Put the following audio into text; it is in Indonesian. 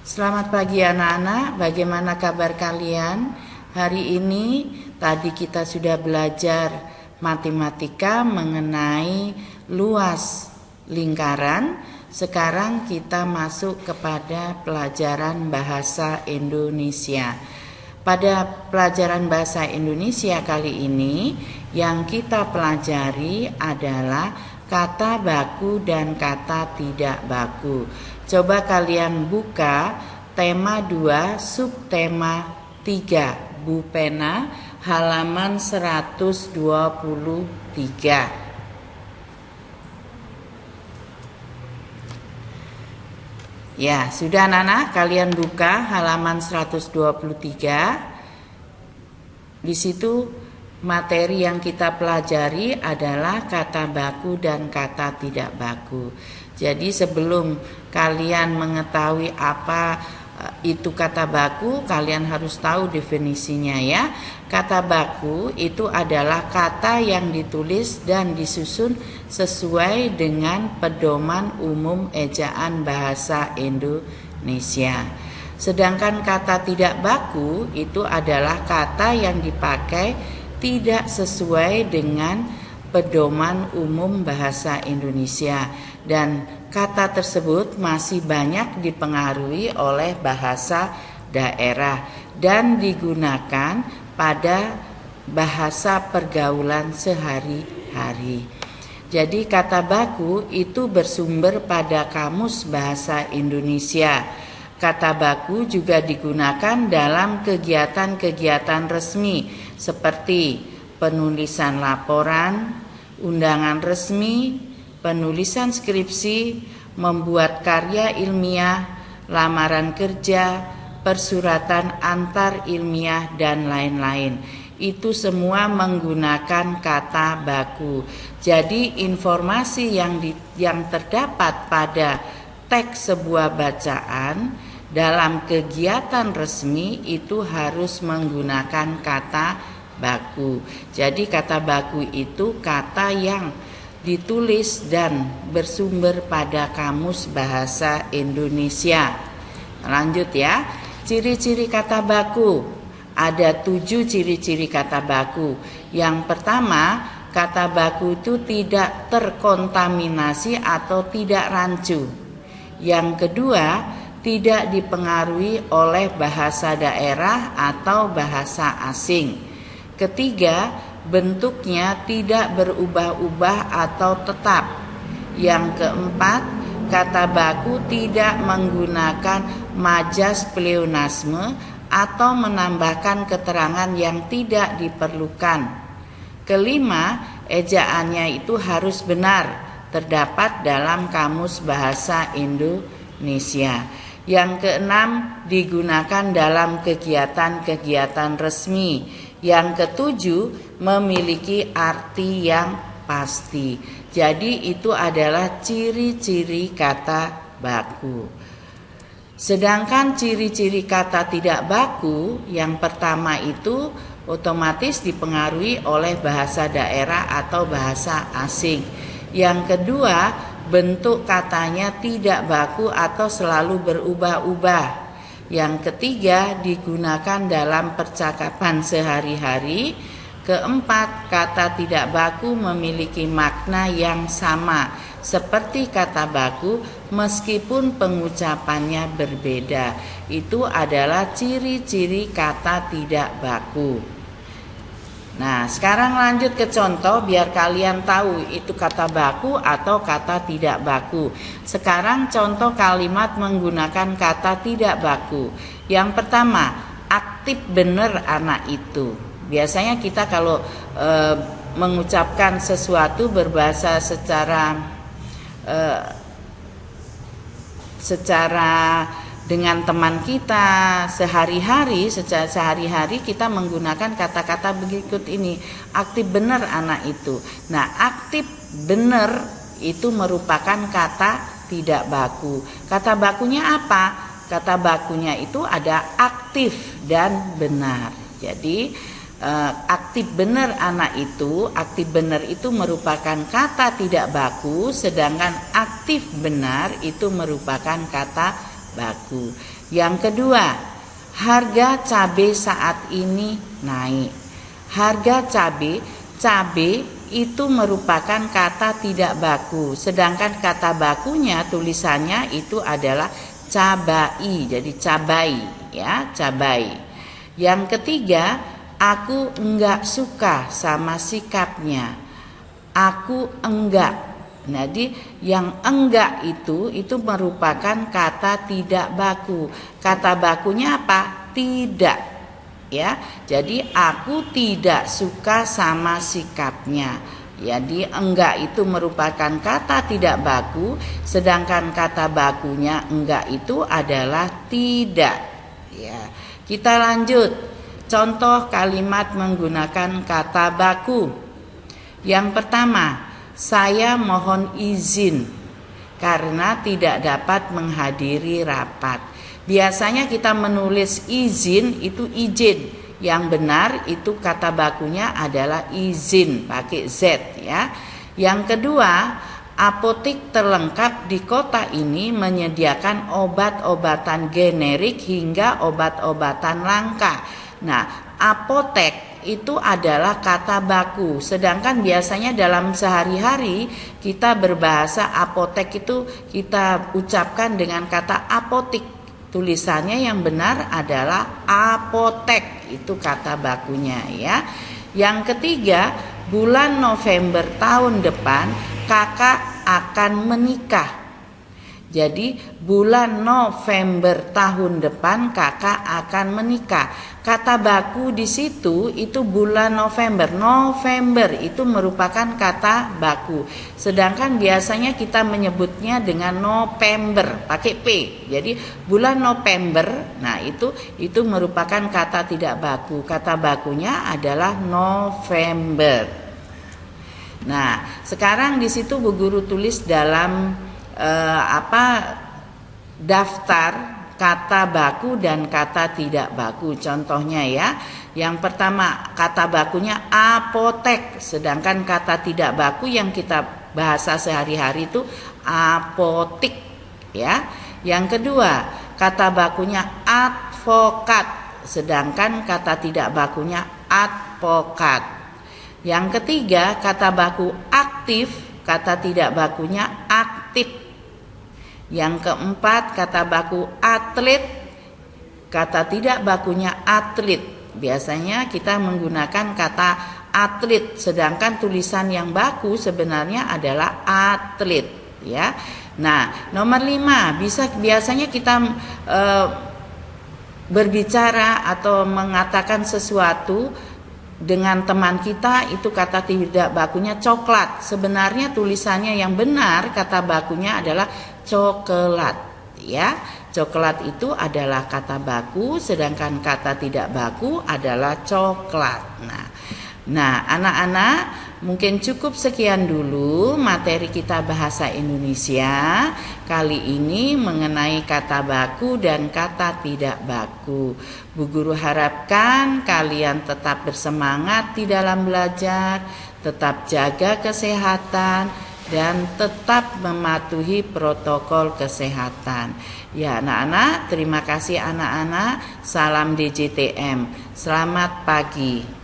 Selamat pagi anak-anak, bagaimana kabar kalian? Hari ini tadi kita sudah belajar matematika mengenai luas lingkaran. Sekarang kita masuk kepada pelajaran bahasa Indonesia. Pada pelajaran bahasa Indonesia kali ini yang kita pelajari adalah kata baku dan kata tidak baku. Coba kalian buka tema 2 subtema 3 Bu Pena halaman 123. Ya, sudah anak-anak, kalian buka halaman 123. Di situ materi yang kita pelajari adalah kata baku dan kata tidak baku. Jadi sebelum kalian mengetahui apa itu kata baku, kalian harus tahu definisinya ya. Kata baku itu adalah kata yang ditulis dan disusun sesuai dengan pedoman umum ejaan bahasa Indonesia. Sedangkan kata tidak baku itu adalah kata yang dipakai tidak sesuai dengan pedoman umum bahasa Indonesia, dan kata tersebut masih banyak dipengaruhi oleh bahasa daerah dan digunakan pada bahasa pergaulan sehari-hari. Jadi kata baku itu bersumber pada Kamus Bahasa Indonesia. Kata baku juga digunakan dalam kegiatan-kegiatan resmi seperti penulisan laporan, undangan resmi, penulisan skripsi, membuat karya ilmiah, lamaran kerja, persuratan antar ilmiah, dan lain-lain. Itu semua menggunakan kata baku. Jadi informasi yang terdapat pada teks sebuah bacaan dalam kegiatan resmi itu harus menggunakan kata baku. Jadi kata baku itu kata yang ditulis dan bersumber pada Kamus Bahasa Indonesia. Lanjut ya. Ciri-ciri kata baku. Ada 7 ciri-ciri kata baku. Yang pertama, kata baku itu tidak terkontaminasi atau tidak rancu. Yang kedua, tidak dipengaruhi oleh bahasa daerah atau bahasa asing. Ketiga, bentuknya tidak berubah-ubah atau tetap. Yang keempat, kata baku tidak menggunakan majas pleonasme atau menambahkan keterangan yang tidak diperlukan. Kelima, ejaannya itu harus benar, terdapat dalam Kamus Bahasa Indonesia. Yang keenam, digunakan dalam kegiatan-kegiatan resmi. Yang ketujuh, memiliki arti yang pasti. Jadi itu adalah ciri-ciri kata baku. Sedangkan ciri-ciri kata tidak baku, yang pertama itu otomatis dipengaruhi oleh bahasa daerah atau bahasa asing. Yang kedua, bentuk katanya tidak baku atau selalu berubah-ubah. Yang ketiga, digunakan dalam percakapan sehari-hari. Keempat, kata tidak baku memiliki makna yang sama seperti kata baku meskipun pengucapannya berbeda. Itu adalah ciri-ciri kata tidak baku. Nah, sekarang lanjut ke contoh biar kalian tahu itu kata baku atau kata tidak baku. Sekarang contoh kalimat menggunakan kata tidak baku. Yang pertama, aktif bener anak itu. Biasanya kita kalau mengucapkan sesuatu berbahasa secara dengan teman kita sehari-hari, secara sehari-hari kita menggunakan kata-kata berikut ini. Aktif bener anak itu. Nah, aktif bener itu merupakan kata tidak baku. Kata bakunya apa? Kata bakunya itu ada aktif dan benar. Jadi aktif bener anak itu, aktif bener itu merupakan kata tidak baku, sedangkan aktif benar itu merupakan kata baku. Yang kedua, harga cabai saat ini naik. Harga cabai itu merupakan kata tidak baku, sedangkan kata bakunya tulisannya itu adalah cabai, jadi cabai ya, cabai. Yang ketiga, aku enggak suka sama sikapnya. Aku enggak. Jadi yang enggak itu merupakan kata tidak baku. Kata bakunya apa? Tidak. Ya, jadi aku tidak suka sama sikapnya. Jadi enggak itu merupakan kata tidak baku, sedangkan kata bakunya enggak itu adalah tidak. Ya, kita lanjut. Contoh kalimat menggunakan kata baku. Yang pertama, saya mohon izin karena tidak dapat menghadiri rapat. Biasanya kita menulis izin itu izin. Yang benar itu kata bakunya adalah izin pakai Z ya. Yang kedua, apotek terlengkap di kota ini menyediakan obat-obatan generik hingga obat-obatan langka. Nah, apotek itu adalah kata baku. Sedangkan biasanya dalam sehari-hari kita berbahasa apotek itu kita ucapkan dengan kata apotik. Tulisannya yang benar adalah apotek, itu kata bakunya ya. Yang ketiga, bulan November tahun depan kakak akan menikah. Jadi bulan November tahun depan kakak akan menikah. Kata baku di situ itu bulan November. November itu merupakan kata baku. Sedangkan biasanya kita menyebutnya dengan November pakai P. Jadi bulan November, nah itu merupakan kata tidak baku. Kata bakunya adalah November. Nah, sekarang di situ Bu Guru tulis dalam daftar kata baku dan kata tidak baku. Contohnya ya, yang pertama kata bakunya apotek, sedangkan kata tidak baku yang kita bahasa sehari-hari itu apotik ya. Yang kedua, kata bakunya advokat, sedangkan kata tidak bakunya advokat. Yang ketiga, kata baku aktif, kata tidak bakunya aktif. Yang keempat, kata baku atlet, kata tidak bakunya atlet. Biasanya kita menggunakan kata atlet, sedangkan tulisan yang baku sebenarnya adalah atlet ya. Nah, nomor 5, biasanya kita berbicara atau mengatakan sesuatu dengan teman kita, itu kata tidak bakunya coklat. Sebenarnya tulisannya yang benar kata bakunya adalah coklat ya. Coklat itu adalah kata baku, sedangkan kata tidak baku adalah coklat. Nah, anak-anak, mungkin cukup sekian dulu materi kita bahasa Indonesia kali ini mengenai kata baku dan kata tidak baku. Bu Guru harapkan kalian tetap bersemangat di dalam belajar, tetap jaga kesehatan, dan tetap mematuhi protokol kesehatan. Ya anak-anak, terima kasih anak-anak. Salam DJTM. Selamat pagi.